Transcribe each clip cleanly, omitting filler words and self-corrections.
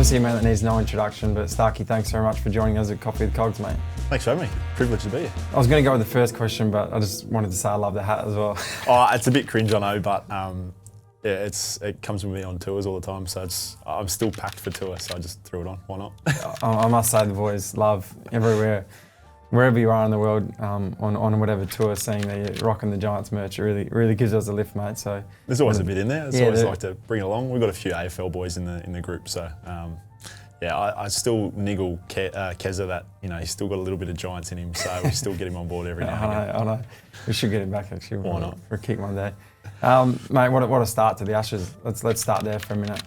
Obviously a man that needs no introduction, but Starkey, thanks very much for joining us at Coffee with Cogs, mate. Thanks for having me. Privileged to be here. I was going to go with the first question, but I just wanted to say I love the hat as well. Oh, it's a bit cringe, I know, but yeah, it comes with me on tours all the time, so I'm still packed for tour, so I just threw it on. Why not? I must say the boys love everywhere, wherever you are in the world, on whatever tour, seeing that you're rocking the Giants merch, it really gives us a lift, mate. So there's always a bit in there. It's always like to bring it along. We've got a few AFL boys in the group, so yeah, I still niggle Keza that he's still got a little bit of Giants in him, so we still get him on board every now and again. I know. We should get him back actually. Why not? For a kick one day. Mate, what a start to the Ashes. Let's start there for a minute.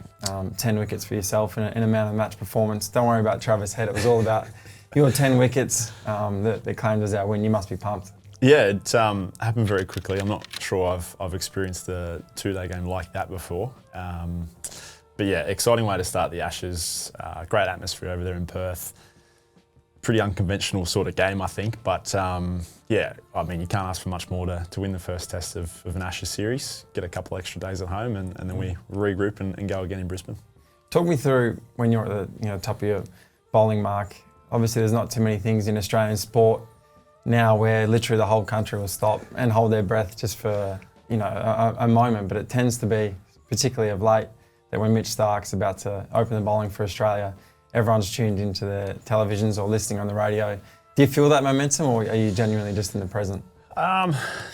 10 wickets for yourself in a man of the match performance. Don't worry about Travis Head. It was all about your 10 wickets that claimed as our win. You must be pumped. Yeah, it happened very quickly. I'm not sure I've experienced a two-day game like that before. But yeah, exciting way to start the Ashes. Great atmosphere over there in Perth. Pretty unconventional sort of game, I think. But yeah, I mean, you can't ask for much more to win the first test of an Ashes series, get a couple extra days at home, and then we regroup and go again in Brisbane. Talk me through when you're at the top of your bowling mark. Obviously, there's not too many things in Australian sport now where literally the whole country will stop and hold their breath just for a moment. But it tends to be, particularly of late, that when Mitch Starc's about to open the bowling for Australia, everyone's tuned into their televisions or listening on the radio. Do you feel that momentum, or are you genuinely just in the present?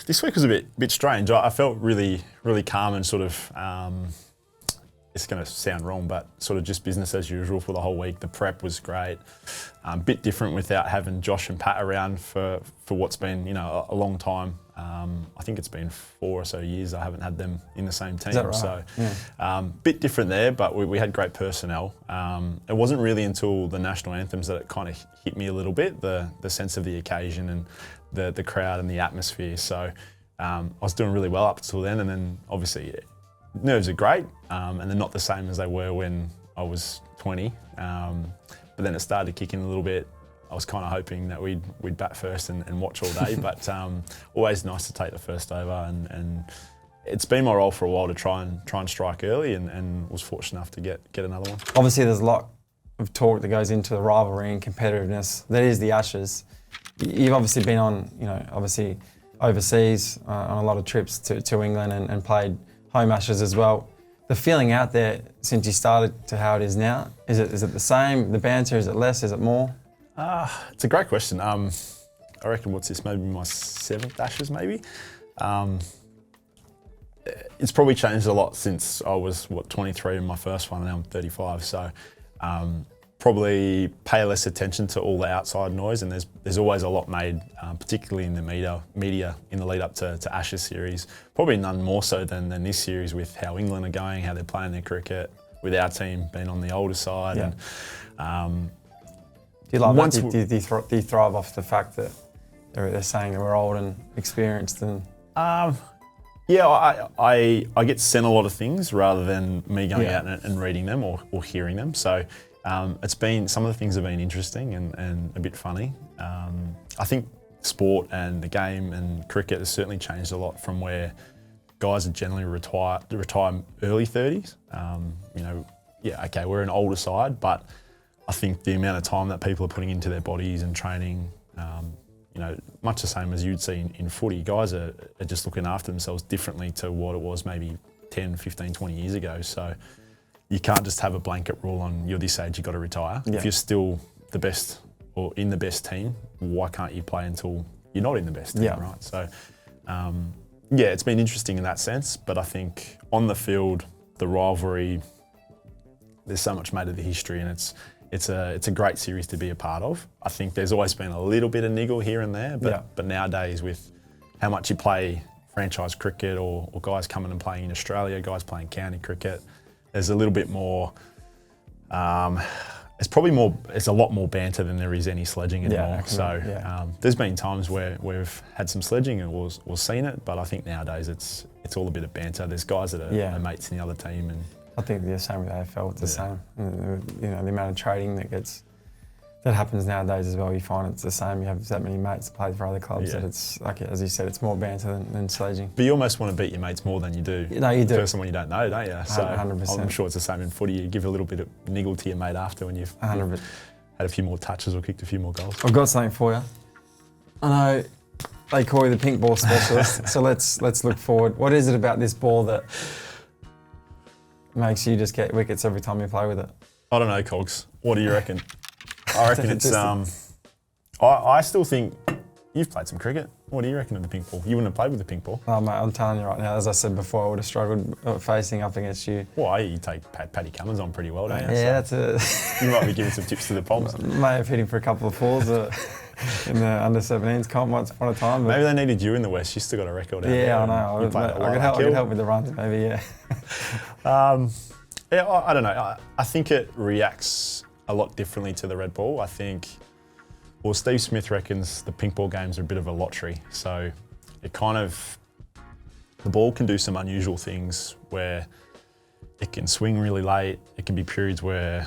This week was a bit strange. I felt really calm and sort of, it's going to sound wrong, but sort of just business as usual for the whole week. The prep was great. A bit different without having Josh and Pat around for what's been a long time. I think it's been 4 or so years I haven't had them in the same team. Is that right? So yeah. Bit different there, but we had great personnel. It wasn't really until the national anthems that it kind of hit me a little bit, the sense of the occasion and the crowd and the atmosphere. So I was doing really well up until then, and then obviously nerves are great, and they're not the same as they were when I was 20. But then it started to kick in a little bit. I was kind of hoping that we'd bat first and watch all day, but always nice to take the first over. And it's been my role for a while to try and strike early, and was fortunate enough to get another one. Obviously, there's a lot of talk that goes into the rivalry and competitiveness that is the Ashes. You've obviously been on, obviously overseas on a lot of trips to England and played home Ashes as well. The feeling out there since you started to how it is now, is it the same? The banter, is it less? Is it more? It's a great question. I reckon what's this, maybe my 7th Ashes maybe? It's probably changed a lot since I was 23 in my first one, and now I'm 35. So probably pay less attention to all the outside noise, and there's always a lot made, particularly in the media in the lead up to Ashes series. Probably none more so than this series, with how England are going, how they're playing their cricket, with our team being on the older side. Yeah. And do you love that? Do you thrive off the fact that they're saying that we're old and experienced? And yeah, I get sent a lot of things rather than me going out and reading them or hearing them. So it's been, some of the things have been interesting and a bit funny. I think sport and the game and cricket has certainly changed a lot from where guys are generally retire early 30s. Yeah, okay, we're an older side, but I think the amount of time that people are putting into their bodies and training, much the same as you'd see in footy, guys are just looking after themselves differently to what it was maybe 10, 15, 20 years ago. So you can't just have a blanket rule on you're this age, you've got to retire. Yeah. If you're still the best or in the best team, why can't you play until you're not in the best team, right? So yeah, it's been interesting in that sense, but I think on the field, the rivalry, there's so much made of the history, and it's a great series to be a part of. I think there's always been a little bit of niggle here and there, but nowadays with how much you play franchise cricket or guys coming and playing in Australia, guys playing county cricket, there's a little bit more, it's a lot more banter than there is any sledging anymore. There's been times where we've had some sledging and we've seen it, but I think nowadays it's all a bit of banter. There's guys that are mates in the other team, and I think the same with AFL. It's the same. The amount of trading that's that happens nowadays as well. You find it's the same. You have that many mates that play for other clubs that it's, like as you said, it's more banter than sledging. But you almost want to beat your mates more than you do. No, you do. The person when you don't know, don't you? So 100%. I'm sure it's the same in footy. You give a little bit of niggle to your mate after when you've 100%. had a few more touches or kicked a few more goals. I've got something for you. I know they call you the pink ball specialist, so let's look forward. What is it about this ball that makes you just get wickets every time you play with it? I don't know, Cogs. What do you reckon? I reckon it's. I still think you've played some cricket. What do you reckon of the pink ball? You wouldn't have played with the pink ball. Oh, mate, I'm telling you right now, as I said before, I would have struggled facing up against you. Why? You take Paddy Cummins on pretty well, don't you? Yeah, that's You might be giving some tips to the Poms. May have hit him for a couple of fours in the under-17s comp once upon a time. But Maybe they needed you in the West. You still got a record out there. yeah, I know. I could help with the runs, maybe, yeah. Yeah, I don't know. I think it reacts a lot differently to the red ball. I think, well, Steve Smith reckons the pink ball games are a bit of a lottery. So it kind of, the ball can do some unusual things where it can swing really late. It can be periods where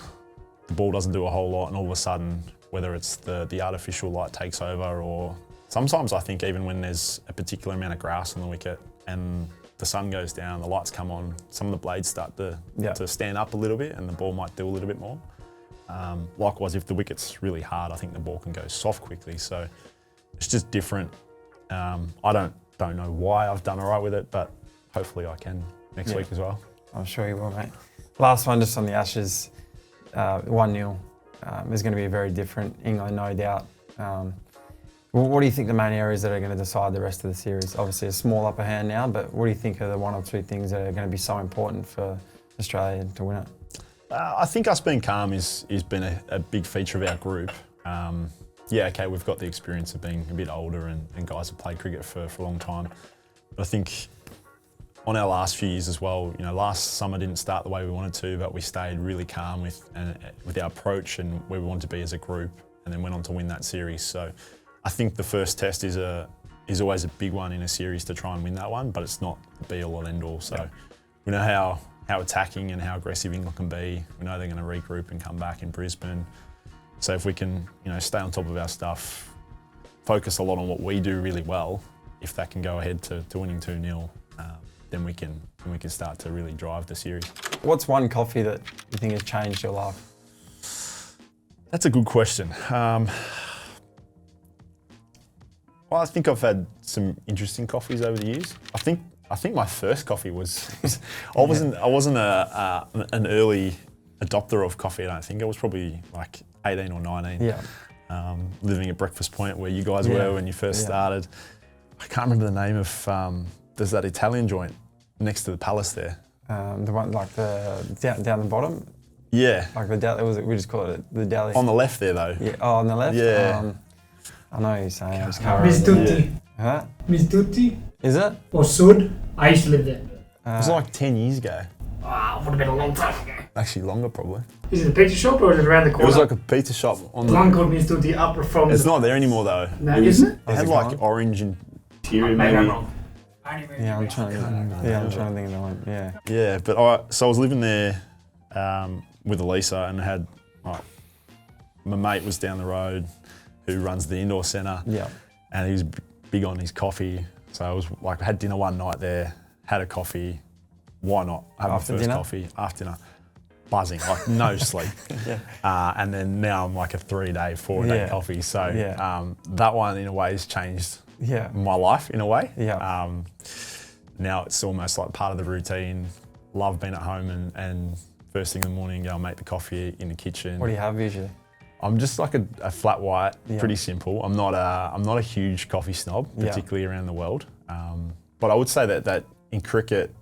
the ball doesn't do a whole lot and all of a sudden, whether it's the artificial light takes over, or sometimes I think even when there's a particular amount of grass on the wicket and the sun goes down, the lights come on, some of the blades start to stand up a little bit and the ball might do a little bit more. Likewise, if the wicket's really hard, I think the ball can go soft quickly. So it's just different. I don't know why I've done all right with it, but hopefully I can next week as well. I'm sure you will, mate. Last one, just on the Ashes, 1-0. Is going to be very different. England, no doubt. What do you think the main areas that are going to decide the rest of the series? Obviously a small upper hand now, but what do you think are the one or two things that are going to be so important for Australia to win it? I think us being calm has been a big feature of our group. Yeah, okay, we've got the experience of being a bit older and guys have played cricket for a long time. But I think on our last few years as well, you know, last summer didn't start the way we wanted to, but we stayed really calm with our approach and where we wanted to be as a group, and then went on to win that series. So I think the first test is always a big one in a series to try and win that one, but it's not the be all or end all. So we know how attacking and how aggressive England can be. We know they're going to regroup and come back in Brisbane. So if we can, you know, stay on top of our stuff, focus a lot on what we do really well, if that can go ahead to winning 2-0, then we can start to really drive the series. What's one coffee that you think has changed your life? That's a good question. Well, I think I've had some interesting coffees over the years. I think my first coffee was I wasn't an early adopter of coffee. I don't think I was probably like 18 or 19. Yeah. Living at Breakfast Point where you guys were when you first started. I can't remember the name of. There's that Italian joint next to the Palace there. The one like the down the bottom. Yeah. Like the deli. We just call it the deli. On the left there though. Yeah. Oh, on the left. Yeah. I know what you're saying. I just can't Miss remember. Tutti. Huh? Miss Tutti Is it? or Sud. I used to live there. It was like 10 years ago. Would have been a long time ago. Actually longer probably. Is it a pizza shop or is it around the It corner? was like a pizza shop on the one called Miss Tutti upper from. It's not there anymore though. No, isn't it? It had it like gone? orange interior Maybe I'm maybe. wrong. Yeah, I'm trying to think of the one. Yeah. Yeah, but I was living there with Elisa and had my mate was down the road who runs the indoor centre. Yeah. And he was big on his coffee. So I was like, I had dinner one night there, had a coffee. Why not have After my first dinner? coffee after dinner? Buzzing, like no sleep. And then now I'm like a 3-day, 4-day coffee. So that one in a way has changed my life in a way. Yeah. Now it's almost like part of the routine. Love being at home and first thing in the morning, go and make the coffee in the kitchen. What do you have usually? I'm just like a flat white, pretty simple. I'm not a huge coffee snob, particularly around the world. But I would say that in cricket,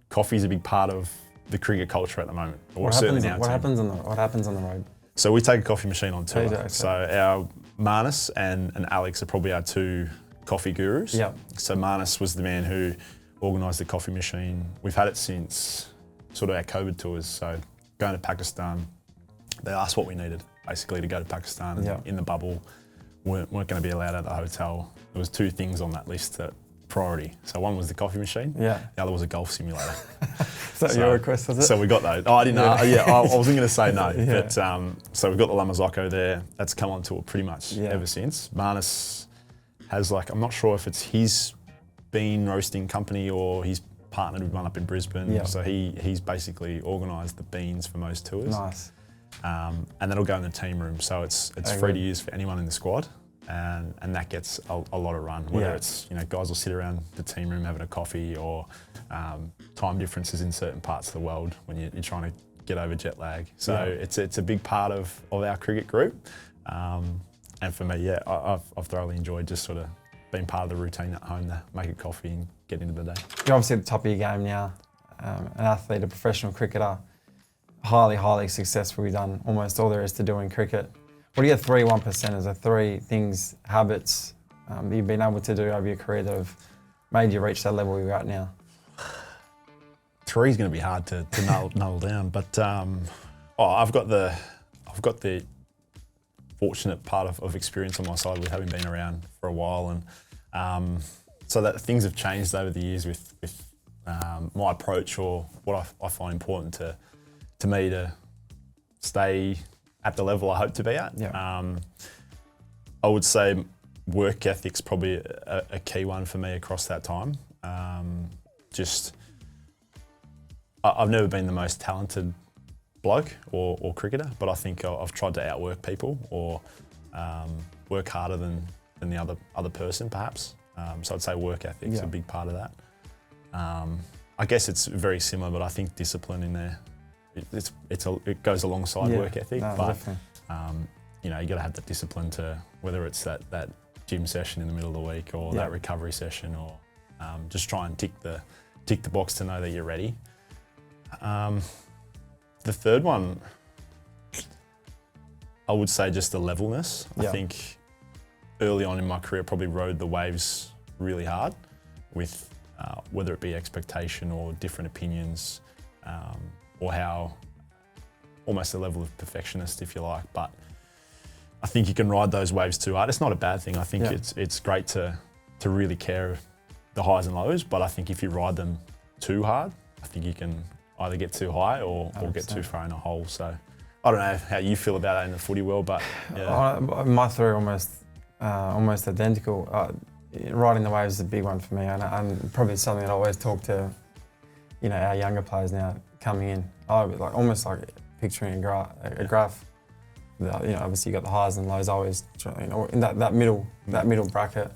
coffee is a big part of the cricket culture at the moment. What happens on the road? So we take a coffee machine on tour. Okay. So our Marnus and Alex are probably our two coffee gurus. Yeah. So Marnus was the man who organised the coffee machine. We've had it since sort of our COVID tours. So going to Pakistan, they asked what we needed basically to go to Pakistan. And in the bubble, weren't going to be allowed at the hotel. There was two things on that list that priority. So one was the coffee machine. Yeah. The other was a golf simulator. that your request, was it? So we got those. Oh, I didn't know. I wasn't going to say no. Yeah. But so we've got the Lamazocco there. That's come on tour pretty much Yeah. ever since. Marnus has I'm not sure if it's his bean roasting company or he's partnered with one up in Brisbane. Yeah. So he's basically organised the beans for most tours. Nice. And that'll go in the team room. So it's free to use for anyone in the squad. And that gets a lot of run, whether it's, guys will sit around the team room having a coffee or time differences in certain parts of the world when you're trying to get over jet lag. So it's a big part of our cricket group. And for me, I've thoroughly enjoyed just sort of being part of the routine at home to make a coffee and get into the day. You're obviously at the top of your game now, an athlete, a professional cricketer, highly, highly successful. You've done almost all there is to do in cricket. What are your 3 1%ers, or 3 things, habits that you've been able to do over your career that have made you reach that level you're at now? 3 is going to be hard to nail down, but I've got the fortunate part of experience on my side with having been around for a while, and so that things have changed over the years with my approach or what I find important to me to stay at the level I hope to be at. Yeah. I would say work ethic's probably a key one for me across that time. I've never been the most talented bloke or cricketer, but I think I've tried to outwork people or work harder than the other person perhaps. So I'd say work ethic's a big part of that. I guess it's very similar, but I think discipline in there, it goes alongside work ethic, but you got to have that discipline to, whether it's that gym session in the middle of the week or that recovery session, or just try and tick the box to know that you're ready. The third one, I would say just the levelness. I think early on in my career, probably rode the waves really hard with whether it be expectation or different opinions, or how almost a level of perfectionist, if you like. But I think you can ride those waves too hard. It's not a bad thing. I think it's great to really care the highs and lows, but I think if you ride them too hard, I think you can either get too high or get too far in a hole. So I don't know how you feel about that in the footy world, but my 3 are almost identical. Riding the waves is a big one for me, and probably something that I always talk to our younger players now coming in. I would almost like picturing a graph. Obviously you got the highs and lows. I always in that middle bracket.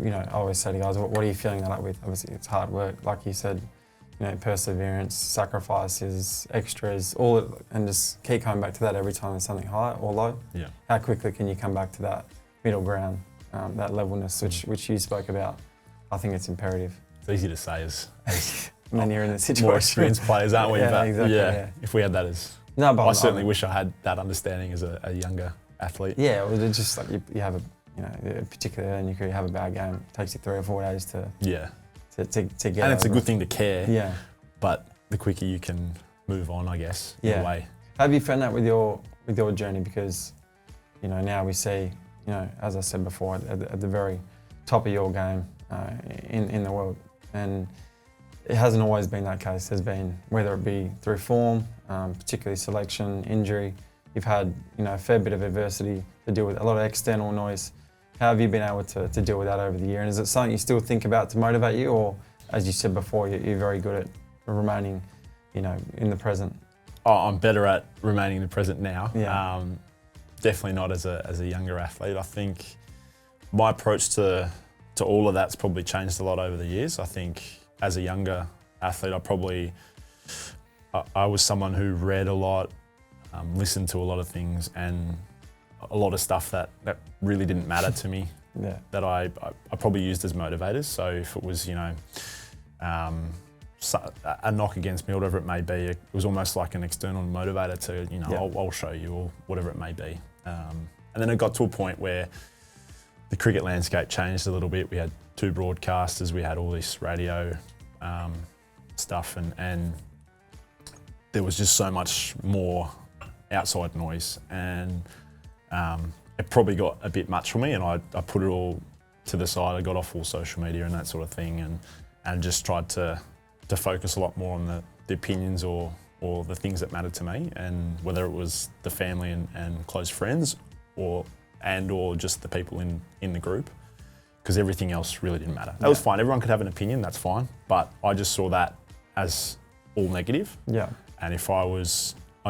I always say to guys, what are you filling that up with? Obviously it's hard work, like you said. Perseverance, sacrifices, extras, and just keep coming back to that every time there's something high or low. Yeah. How quickly can you come back to that middle ground, that levelness, which you spoke about? I think it's imperative. It's easy to say as when you're in the situation. More experienced players, aren't we? Yeah, but exactly. If we had that as... No, but I certainly wish I had that understanding as a younger athlete. Yeah, well, it's just like you have particularly in your career, you have a bad game. It takes you 3 or 4 days to get. And it's a good thing to care. Yeah. But the quicker you can move on, I guess, in a way. Have you found that with your journey? Because now we see, as I said before, at the very top of your game in the world, and it hasn't always been that case. There's been, whether it be through form, particularly selection, injury, you've had a fair bit of adversity to deal with, a lot of external noise. How have you been able to deal with that over the year? And is it something you still think about to motivate you, or as you said before, you're very good at remaining, in the present? I'm better at remaining in the present now. Yeah. Definitely not as a younger athlete. I think my approach to all of that's probably changed a lot over the years. I think as a younger athlete, I was someone who read a lot, listened to a lot of things, and a lot of stuff that really didn't matter to me. That I probably used as motivators. So if it was a knock against me, or whatever it may be, it was almost like an external motivator to I'll show you, or whatever it may be. And then it got to a point where the cricket landscape changed a little bit. We had 2 broadcasters, we had all this radio stuff, and there was just so much more outside noise, and it probably got a bit much for me, and I put it all to the side. I got off all social media and that sort of thing, and just tried to to focus a lot more on the opinions or the things that mattered to me, and whether it was the family and close friends or just the people in the group, because everything else really didn't matter. That was fine. Everyone could have an opinion, that's fine. But I just saw that as all negative. Yeah. And if I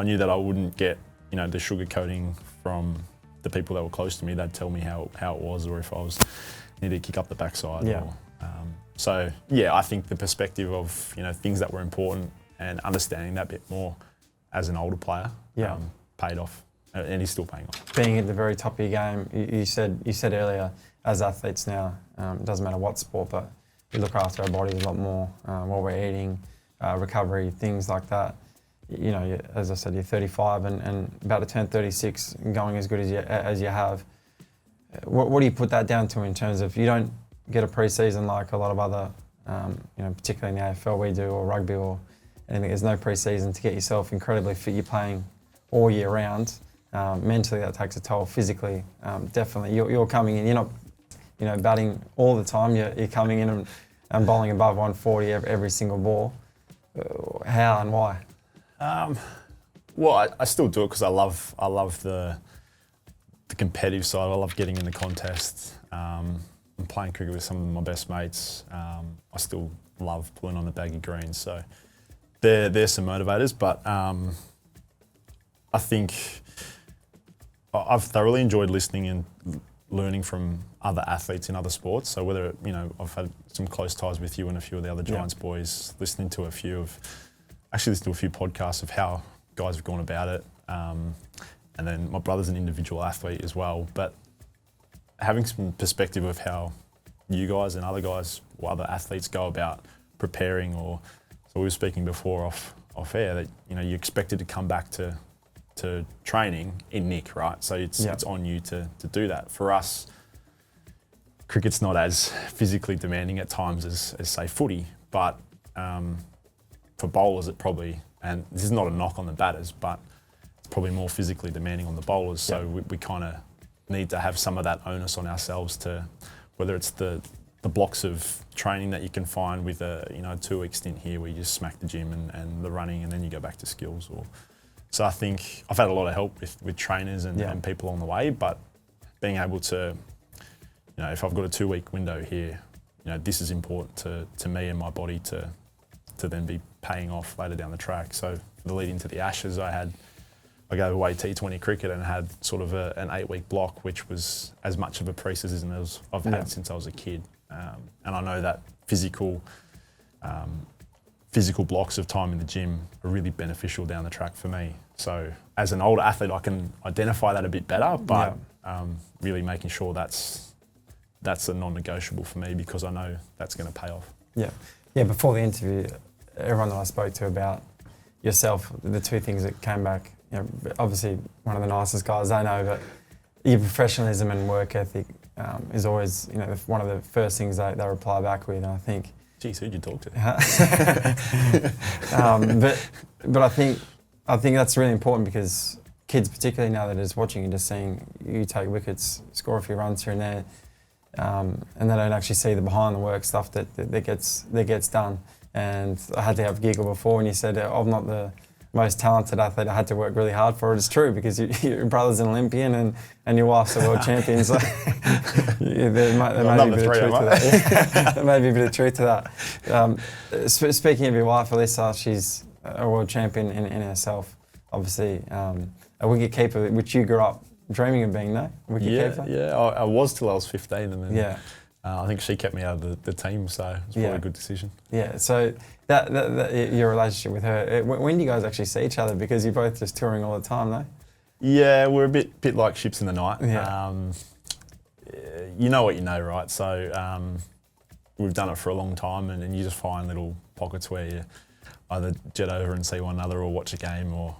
knew that I wouldn't get, the sugar coating from the people that were close to me. They'd tell me how it was, or if I needed to kick up the backside. Yeah. I think the perspective of, things that were important and understanding that bit more as an older player paid off, and is still paying off. Being at the very top of your game, you said earlier, as athletes now, it doesn't matter what sport, but we look after our bodies a lot more, what we're eating, recovery, things like that. As I said, you're 35 and about to turn 36 and going as good as you have. What do you put that down to in terms of, you don't get a pre-season like a lot of other, particularly in the AFL we do, or rugby or anything. There's no pre-season to get yourself incredibly fit. You're playing all year round. Mentally, that takes a toll. Physically, definitely. You're coming in. You're not, batting all the time. You're coming in and bowling above 140 every single ball. How and why? Well, I still do it because I love the competitive side. I love getting in the contest. I'm playing cricket with some of my best mates. I still love pulling on the baggy greens. So they're some motivators. But I think I've thoroughly enjoyed listening and learning from other athletes in other sports. So whether, I've had some close ties with you and a few of the other Giants boys, listening to a few podcasts of how guys have gone about it. And then my brother's an individual athlete as well. But having some perspective of how you guys and other guys or other athletes go about preparing, so we were speaking before off air that, you're expected to come back to training in nick, right? So it's on you to do that. For us, cricket's not as physically demanding at times as say footy, but for bowlers it probably, and this is not a knock on the batters, but it's probably more physically demanding on the bowlers. So we kind of need to have some of that onus on ourselves to, whether it's the blocks of training that you can find with a 2-week stint here where you just smack the gym and the running and then you go back to skills. So I think I've had a lot of help with trainers and people on the way, but being able to, if I've got a 2-week window here, this is important to me and my body to then be paying off later down the track. So for the lead into the Ashes, I gave away T20 cricket and had sort of an 8-week block, which was as much of a pre-season as I've had since I was a kid. And I know that physical blocks of time in the gym are really beneficial down the track for me. So as an older athlete, I can identify that a bit better, but really making sure that's a non-negotiable for me, because I know that's going to pay off. Yeah. Before the interview, everyone that I spoke to about yourself, the two things that came back, obviously one of the nicest guys I know, but your professionalism and work ethic is always, one of the first things they reply back with. And I think, geez, who'd you talk to? But I think that's really important, because kids, particularly now that are just watching and just seeing you take wickets, score a few runs here and there, and they don't actually see the behind the work stuff that gets done. And I had to have a giggle before when you said, I'm not the most talented athlete, I had to work really hard for it. It's true, because your brother's an Olympian and your wife's a world champion. So there may be a bit of truth to that. There may be a bit of truth to that. Speaking of your wife, Alyssa, she's a world champion in herself. Obviously, a wicket keeper, which you grew up dreaming of being, no? A wicket keeper? Yeah, I was till I was 15, and then I think she kept me out of the team, so it was probably a good decision. Yeah, so that your relationship with her, when do you guys actually see each other? Because you're both just touring all the time, no? Yeah, we're a bit like ships in the night. Yeah. You know what you know, right? So we've done it for a long time, and you just find little pockets where you either jet over and see one another or watch a game. Or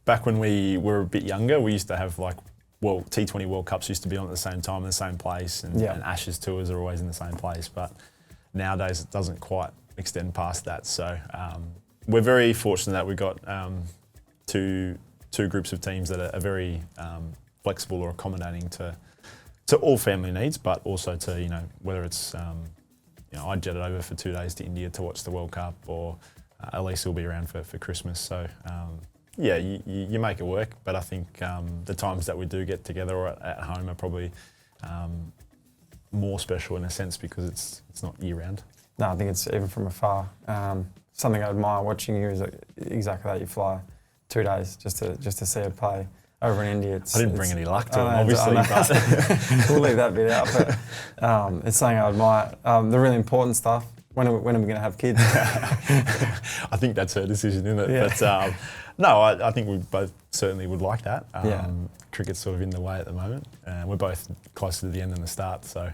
back when we were a bit younger, we used to have T20 World Cups used to be on at the same time in the same place, and Ashes tours are always in the same place. But nowadays it doesn't quite extend past that. So we're very fortunate that we've got two groups of teams that are very flexible or accommodating to all family needs, but also to whether it's I jetted over for 2 days to India to watch the World Cup, or Elise will be around for Christmas. So yeah, you make it work. But I think the times that we do get together or at home are probably more special in a sense because it's not year round. No, I think it's even from afar. Something I admire watching you is exactly that. You fly 2 days just to see her play over in India. I didn't bring any luck to it, know, obviously. But we'll leave that bit out. But it's something I admire. The really important stuff. When are we going to have kids? I think that's her decision, isn't it? Yeah. But no, I think we both certainly would like that. Yeah. Cricket's sort of in the way at the moment. We're both closer to the end than the start, so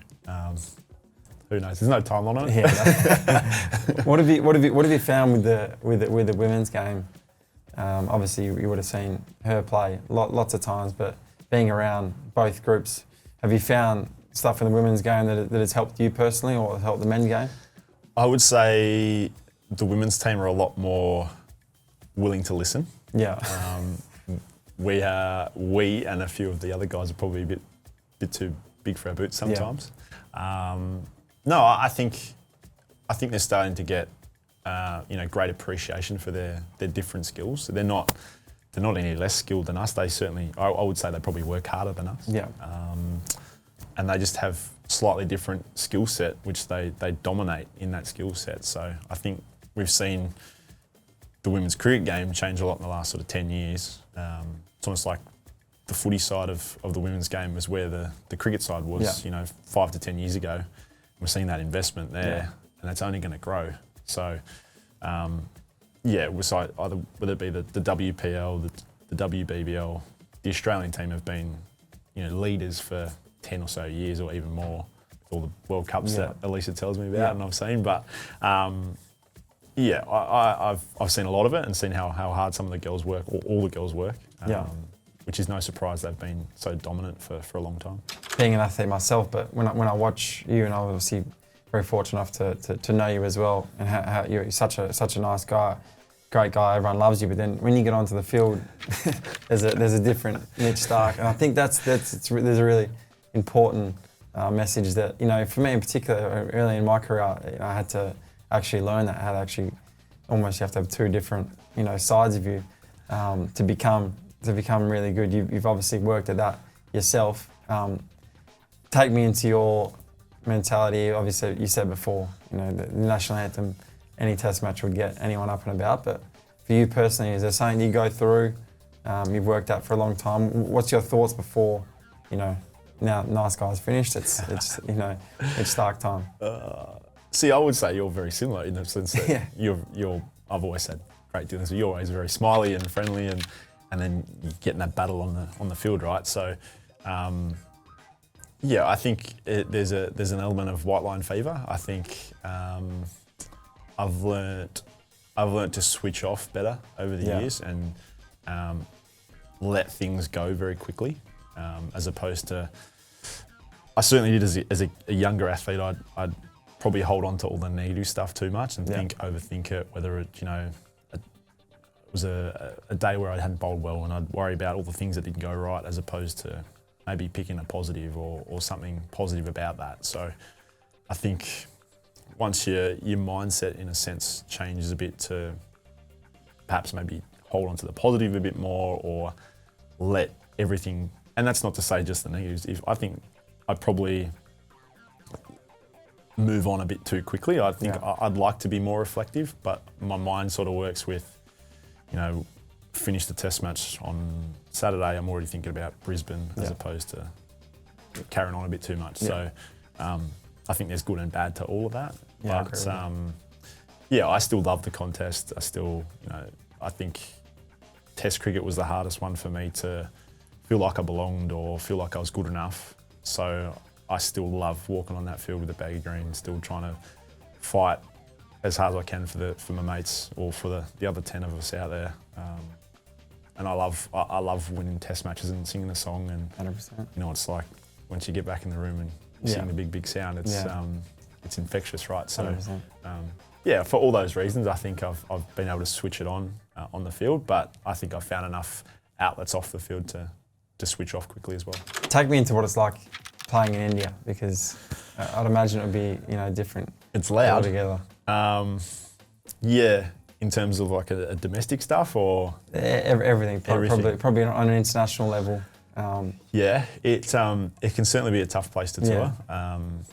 who knows? There's no timeline on it. Yeah. What have you found with the women's game? Obviously, you would have seen her play lots of times, but being around both groups, have you found stuff in the women's game that has helped you personally or helped the men's game? I would say the women's team are a lot more willing to listen. Yeah. We and a few of the other guys are probably a bit too big for our boots sometimes. Yeah. No, I think they're starting to get great appreciation for their different skills. They're not any less skilled than us. They certainly, I would say, they probably work harder than us. Yeah. And they just have slightly different skill set, which they dominate in that skill set. So I think we've seen the women's cricket game change a lot in the last sort of 10 years. It's almost like the footy side of the women's game was where the cricket side was, 5 to 10 years ago. We're seeing that investment there, and it's only going to grow. So, whether it be the WPL, the WBBL, the Australian team have been, leaders for 10 or so years or even more, with all the World Cups that Elisa tells me about and I've seen. But I've seen a lot of it and seen how hard some of the girls work, or all the girls work. Which is no surprise they've been so dominant for a long time. Being an athlete myself, but when I watch you, and I'm obviously very fortunate enough to know you as well, and how you're such a nice guy, great guy, everyone loves you. But then when you get onto the field, there's a different Mitch Starc, and I think there's a really important message that for me in particular, early in my career, I had to actually learn that, how to actually almost you have to have two different sides of you to become really good. You've obviously worked at that yourself. Take me into your mentality. Obviously, you said before, the national anthem, any test match would get anyone up and about. But for you personally, is there something you go through? You've worked at for a long time. What's your thoughts before, now Nice Guys finished? It's Starc time. See, I would say you're very similar in the sense that I've always had great dealings with you. You're always very smiley and friendly, and then you get in that battle on the field, right? So, I think there's an element of white line fever. I think I've learnt to switch off better over the years and let things go very quickly, as opposed to. I certainly did as a younger athlete. I'd probably hold on to all the negative stuff too much and overthink it. Whether it it was a day where I hadn't bowled well, and I'd worry about all the things that didn't go right, as opposed to maybe picking a positive or something positive about that. So I think once your mindset, in a sense, changes a bit to perhaps maybe hold on to the positive a bit more, or let everything, and that's not to say just the negatives. I think I'd probably move on a bit too quickly. I think I'd like to be more reflective, but my mind sort of works with, finish the test match on Saturday, I'm already thinking about Brisbane as opposed to carrying on a bit too much. So I think there's good and bad to all of that. Yeah, but I still love the contest. I still, I think Test cricket was the hardest one for me to feel like I belonged or feel like I was good enough. So I still love walking on that field with the baggy green, still trying to fight as hard as I can for my mates or for the other 10 of us out there. And I love winning test matches and singing the song, and 100%. It's like once you get back in the room and you sing the big sound, it's infectious, right? So for all those reasons, I think I've been able to switch it on the field, but I think I've found enough outlets off the field to switch off quickly as well. Take me into what it's like playing in India? Because I'd imagine it would be, different. It's loud. Altogether. Yeah, in terms of like a domestic stuff or Everything. Probably on an international level. Yeah, it can certainly be a tough place to tour.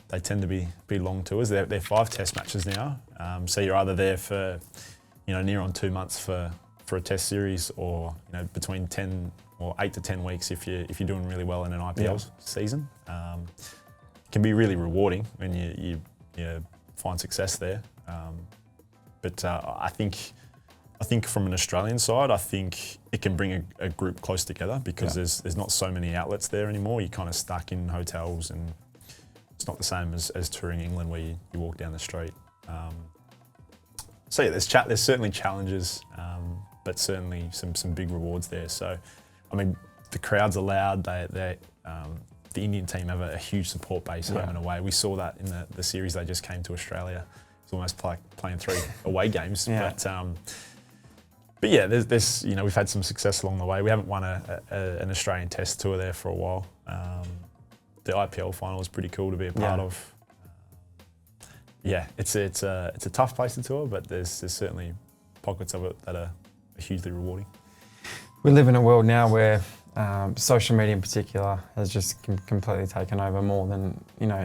They tend to be long tours. They're 5 test matches now, so you're either there for near on 2 months for a test series, or between 10 or 8 to 10 weeks if you're doing really well in an IPL season. It can be really rewarding when you find success there. But I think from an Australian side, I think it can bring a group close together because there's not so many outlets there anymore. You're kind of stuck in hotels, and it's not the same as touring England where you walk down the street. So yeah, there's certainly challenges, but certainly some big rewards there. So, I mean, the crowds are loud. The Indian team have a huge support base home and away. We saw that in the series they just came to Australia. It's almost like playing 3 away games. But yeah, there's we've had some success along the way. We haven't won an Australian Test tour there for a while. The IPL final is pretty cool to be a part of. It's a tough place to tour, but there's certainly pockets of it that are hugely rewarding. We live in a world now where social media in particular has just completely taken over more than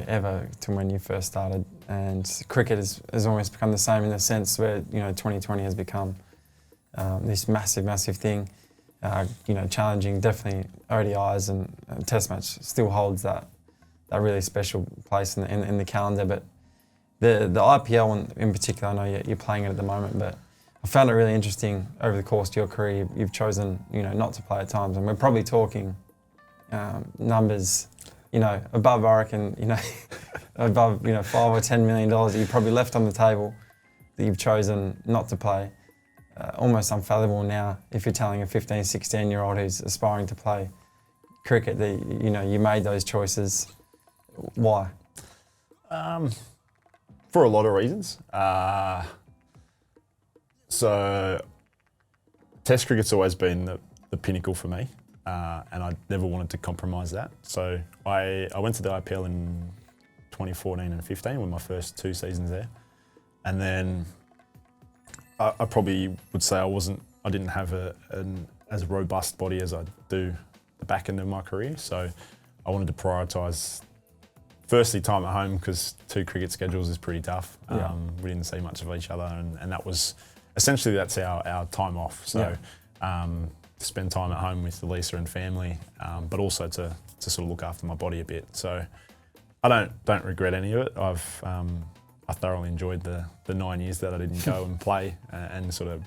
ever to when you first started, and cricket has almost become the same in the sense where 2020 has become this massive thing. Challenging definitely ODIs, and Test match still holds that really special place in the calendar. But the IPL in particular, I know you're playing it at the moment, but I found it really interesting over the course of your career. You've chosen, not to play at times, and we're probably talking numbers, above, I reckon, above, $5 or $10 million that you probably left on the table that you've chosen not to play. Almost unfathomable now if you're telling a 15, 16-year-old who's aspiring to play cricket that, you made those choices. Why? For a lot of reasons. So, Test cricket's always been the pinnacle for me, and I never wanted to compromise that. So I went to the IPL in 2014 and 15 with my first 2 seasons there, and then I probably would say I didn't have as robust body as I do the back end of my career. So I wanted to prioritise firstly time at home, because 2 cricket schedules is pretty tough. We didn't see much of each other, and that was essentially that's our time off. So to spend time at home with Lisa and family, but also to sort of look after my body a bit. So I don't regret any of it. I thoroughly enjoyed the 9 years that I didn't go and play, and sort of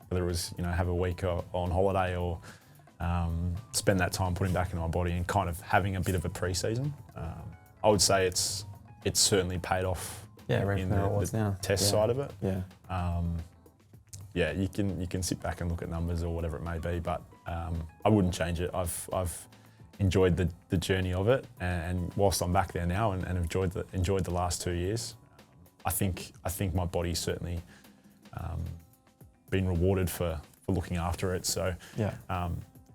whether it was have a week on holiday or spend that time putting back into my body and kind of having a bit of a pre-season. I would say it's certainly paid off in the test side of it. You can sit back and look at numbers or whatever it may be, but I wouldn't change it. I've enjoyed the journey of it, and whilst I'm back there now and enjoyed the last 2 years, I think my body's certainly been rewarded for looking after it. So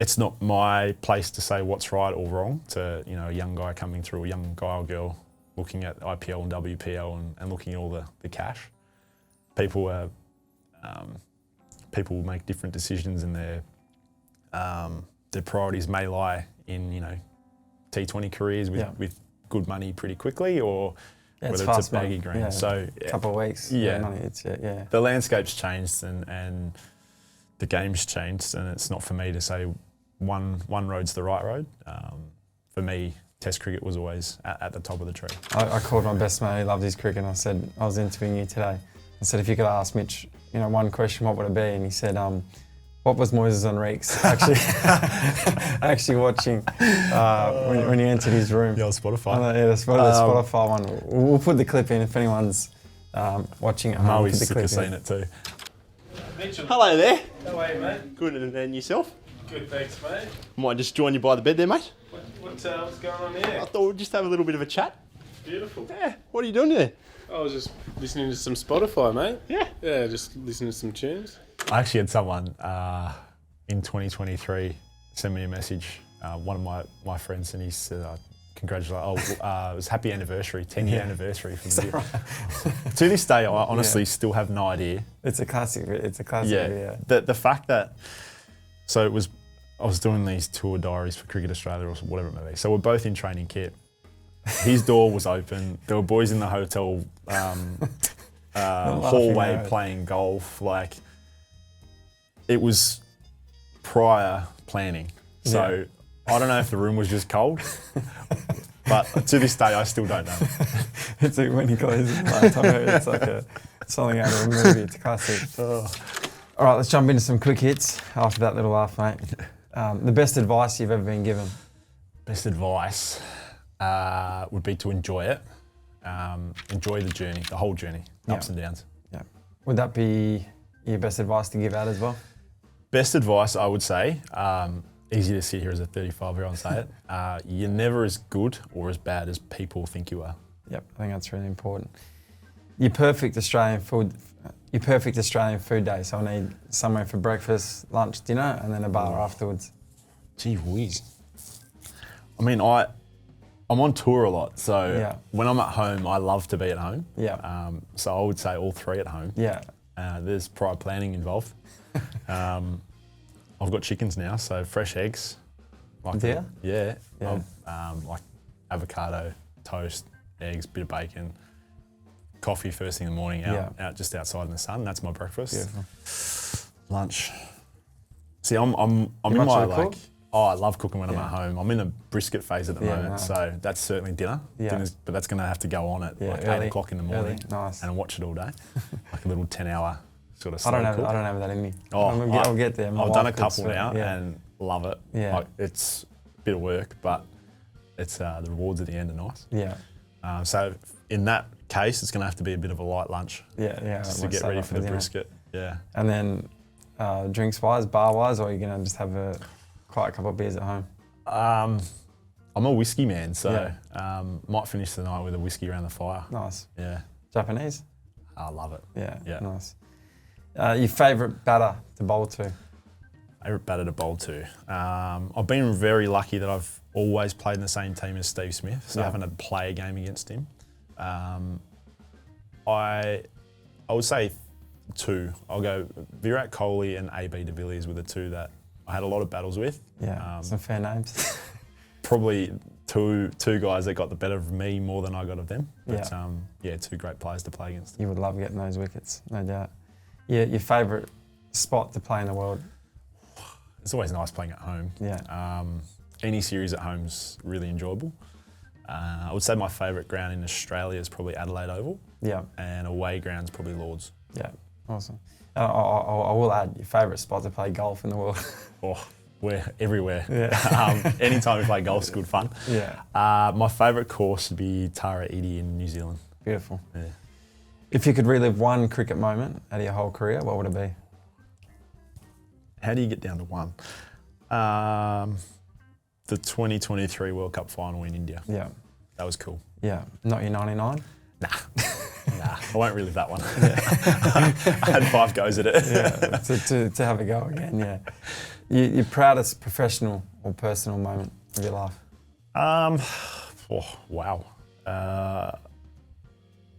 it's not my place to say what's right or wrong to a young guy coming through, a young guy or girl looking at IPL and WPL and looking at all the cash. People make different decisions, and their priorities may lie in T20 careers with good money pretty quickly, or whether it's a baggy green. Yeah, so a couple of weeks. Money. The landscape's changed and the game's changed, and it's not for me to say one road's the right road. For me, Test cricket was always at the top of the tree. I called my best mate who loved his cricket, and I said, I was interviewing you today. I said, if you could ask Mitch, one question, what would it be? And he said, what was Moises Enrique's actually watching when he entered his room? The old Spotify. The Spotify one. We'll put the clip in if anyone's watching at home. I'm always sick of seeing it too. Mitchell. Hello there. How are you, mate? Good, and yourself? Good, thanks, mate. Might just join you by the bed there, mate. What's going on here? I thought we'd just have a little bit of a chat. Beautiful. Yeah, what are you doing there? I was just listening to some Spotify, mate. Yeah. Yeah, just listening to some tunes. I actually had someone in 2023 send me a message, one of my friends, and he said, congratulate. Oh, it was happy anniversary, 10-year anniversary from the deal. To this day, I honestly still have no idea. It's a classic. It's a classic. Yeah. Yeah. The fact that, so it was, I was doing these tour diaries for Cricket Australia or whatever it may be. So we're both in training kit. His door was open. There were boys in the hotel hallway playing golf. Like, it was prior planning. So I don't know if the room was just cold, but to this day, I still don't know. It's like when he closes the laptop, it's like something out of a movie. It's a classic. All right, let's jump into some quick hits after that little laugh, mate. The best advice you've ever been given? Best advice would be to enjoy it. Enjoy the journey, the whole journey, ups and downs. Yeah. Would that be your best advice to give out as well? Best advice, I would say, easy to sit here as a 35-year-old and say it, you're never as good or as bad as people think you are. Yep, I think that's really important. Your perfect Australian food day. So I need somewhere for breakfast, lunch, dinner, and then a bar afterwards. Gee whiz. I mean, I'm on tour a lot, so when I'm at home, I love to be at home. Yeah. So I would say all three at home. Yeah. There's prior planning involved. I've got chickens now, so fresh eggs. Like Do you? Yeah. Yeah. Like avocado, toast, eggs, bit of bacon, coffee first thing in the morning out just outside in the sun. That's my breakfast. Beautiful. Lunch. See, I'm in my like. Oh, I love cooking when I'm at home. I'm in a brisket phase at the moment, so that's certainly dinner. Yeah. But that's going to have to go on at like 8 o'clock in the morning, Nice. and I watch it all day, like a little 10-hour sort of. I don't have that in me. Oh, I'll get there. I've done a couple now and love it. Yeah. Like, it's a bit of work, but it's the rewards at the end are nice. Yeah. So in that case, it's going to have to be a bit of a light lunch. Yeah. Just to get ready for the brisket. Yeah. And then drinks wise, bar wise, or are you going to just have quite a couple of beers at home? I'm a whiskey man, so might finish the night with a whiskey around the fire. Nice. Yeah. Japanese? I love it. Yeah. Nice. Your favourite batter to bowl to? Favourite batter to bowl to? I've been very lucky that I've always played in the same team as Steve Smith, so I haven't had to play a game against him. I would say two. I'll go Virat Kohli and AB de Villiers were the two that I had a lot of battles with. Yeah, some fair names. Probably two guys that got the better of me more than I got of them. But two great players to play against. You would love getting those wickets, no doubt. Yeah, your favourite spot to play in the world? It's always nice playing at home. Yeah. Any series at home's really enjoyable. I would say my favourite ground in Australia is probably Adelaide Oval. Yeah. And away ground's probably Lords. Yeah, awesome. I will add, your favourite spot to play golf in the world? We're everywhere. Yeah. Anytime we play golf's good fun. Yeah. My favourite course would be Tara Iti in New Zealand. Beautiful. Yeah. If you could relive one cricket moment out of your whole career, what would it be? How do you get down to one? The 2023 World Cup final in India. Yeah. That was cool. Yeah. Not your 99? Nah, I won't relive that one. I had 5 goes at it. Yeah, to have a go again, yeah. Your proudest professional or personal moment of your life? Wow.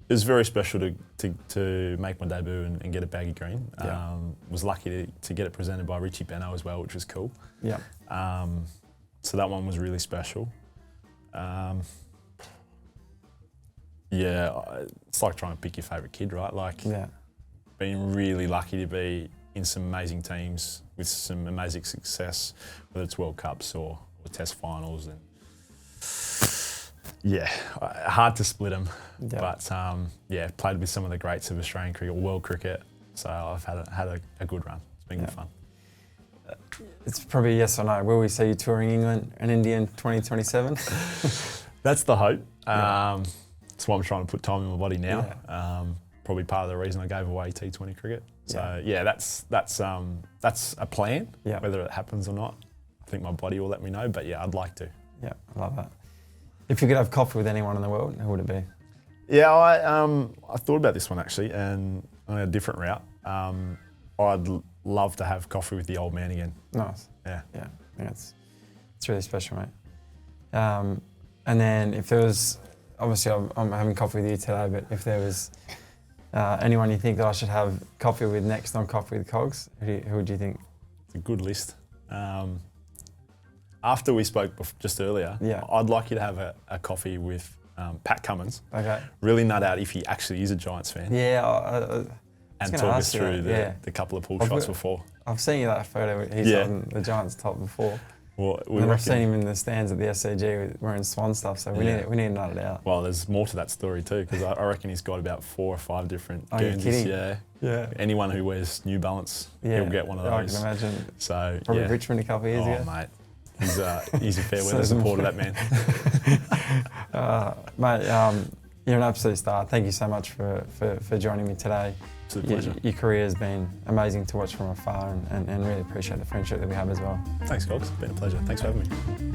It was very special to make my debut and get a baggy green. Was lucky to get it presented by Richie Benno as well, which was cool. Yeah. So that one was really special. It's like trying to pick your favourite kid, right? Like, being really lucky to be in some amazing teams with some amazing success, whether it's World Cups or Test finals, and hard to split them. But played with some of the greats of Australian cricket, world cricket. So I've had a good run. It's been good fun. It's probably yes or no. Will we see you touring England and India in 2027? That's the hope. That's why I'm trying to put time in my body now. Probably part of the reason I gave away T20 cricket. So that's a plan. Whether it happens or not, I think my body will let me know. But I'd like to. Yeah, I love that. If you could have coffee with anyone in the world, who would it be? Yeah, I thought about this one actually, and on a different route. I'd love to have coffee with the old man again. Nice. Yeah. Yeah, I think it's really special, mate. And then if there was, obviously I'm having coffee with you today, but if there was anyone you think that I should have coffee with next on Coffee with COGS, who would you think? It's a good list. After we spoke just earlier, Yeah. I'd like you to have a coffee with Pat Cummins. Okay. Really nut out if he actually is a Giants fan. Yeah. And gonna talk ask us you through that, the couple of pull I've shots got- before. I've seen you that photo. He's Yeah. on the Giants top before. Well, we And I've reckon, seen him in the stands at the SCG wearing Swan stuff. So we Yeah. need to nut it out. well, there's more to that story too, because I reckon he's got about 4 or 5 different Are you Guernseys. kidding? Yeah. Yeah. Anyone who wears New Balance, Yeah. he'll get one of I those. can imagine. So Probably yeah. Richmond a couple of years Oh ago. mate, he's a fair So weather is supporter, that man. Mate, you're an absolute star. Thank you so much for joining me today. It's a pleasure. Your career has been amazing to watch from afar and really appreciate the friendship that we have as well. Thanks, Cogs. It's been a pleasure. Thanks for having me.